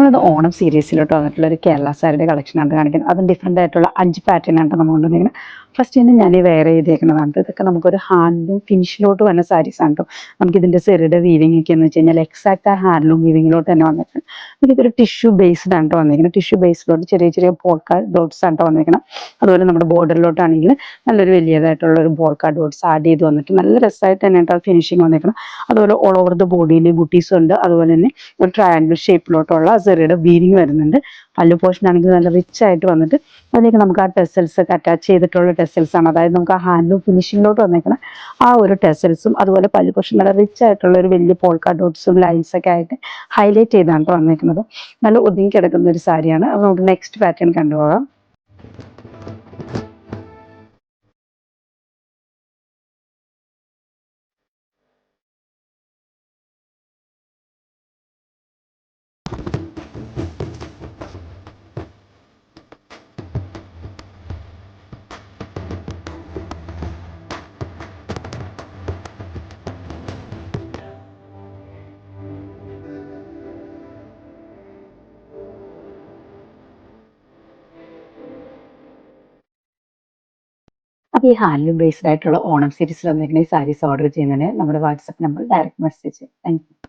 നമ്മളത് ഓണം സീരീസിലോട്ട് വന്നിട്ടുള്ള ഒരു കേരള സാരിയുടെ കളക്ഷനാണ് കാണിക്കുന്നത്. അതും ഡിഫറെൻ്റ് ആയിട്ടുള്ള 5 പാറ്റേൺ ആണ് നമ്മൾ കൊണ്ടുവന്നിരിക്കുന്നത്. ഫസ്റ്റ് തന്നെ ഞാൻ വെയർ ചെയ്തേക്കുന്നതാണ്. ഇതൊക്കെ നമുക്കൊരു ഹാൻഡ്ലൂം ഫിനിഷിലോട്ട് വന്ന സാരീസ് ആണ് കേട്ടോ. നമുക്കിതിൻ്റെ സെറിയുടെ വീവിംഗ് ഒക്കെ എന്ന് വെച്ച് കഴിഞ്ഞാൽ എക്സാക്ട് ആ ഹാൻഡ്ലൂം വീവിങ്ങിലോട്ട് തന്നെ വന്നിട്ടുണ്ട്. നമുക്കിതൊരു ടിഷ്യൂ ബേസ്ഡ് ആണ് കേട്ടോ വന്നിരിക്കുന്നത്. ടിഷ്യൂ ബേസിലോട്ട് ചെറിയ ചെറിയ പോൾക്ക ഡോട്ട്സ് ആണ് കേട്ടോ വന്നിരിക്കുന്നത്. അതുപോലെ നമ്മുടെ ബോർഡറിലോട്ടാണെങ്കിൽ നല്ലൊരു വലിയതായിട്ടുള്ള ഒരു പോൾക്ക ഡോട്ട്സ് ആഡ് ചെയ്ത് വന്നിട്ട് നല്ല രസമായിട്ട് തന്നെ കേട്ടോ ഫിനിഷിങ് വന്നിരിക്കുന്നത്. അതുപോലെ ഓൾ ഓവർ ദ ബോഡിയിൽ ബുട്ടീസ് ഉണ്ട്. അതുപോലെ തന്നെ ഒരു ട്രയാങ്കിൾ ഷേപ്പിലോട്ടുള്ള സെറിയുടെ വീവിങ് വരുന്നുണ്ട്. പല്ലു പോർഷൻ ആണെങ്കിൽ നല്ല റിച്ച് ആയിട്ട് വന്നിട്ട് അതിലേക്ക് നമുക്ക് ആ ടെസൽസ് ഒക്കെ അറ്റാച്ച് ചെയ്തിട്ടുള്ള ടെസൽസ് ആണ്. അതായത് നമുക്ക് ആ ഹാൻഡ്ലൂം ഫിനിഷിങ്ങിലോട്ട് വന്നേക്കണം ആ ഒരു ടെസൽസും അതുപോലെ പല്ലു പോർഷൻ നല്ല റിച്ച് ആയിട്ടുള്ള ഒരു വലിയ പോൾക്ക ഡോട്ട്സും ലൈൻസ് ഒക്കെ ആയിട്ട് ഹൈലൈറ്റ് ചെയ്താണ് വന്നേക്കുന്നത്. നല്ല ഒതുങ്ങി കിടക്കുന്ന ഒരു സാരിയാണ്. അപ്പോൾ നമുക്ക് നെക്സ്റ്റ് പാറ്റേൺ കണ്ടുപോകാം. അപ്പോൾ ഈ ഹാൻഡ്ലൂം ബേസ്ഡ് ആയിട്ടുള്ള ഓണം സീരീസിൽ വന്നിരിക്കുന്ന ഈ സാരീസ് ഓർഡർ ചെയ്യുന്നതിന് നമ്മുടെ WhatsApp number direct message. Thank you.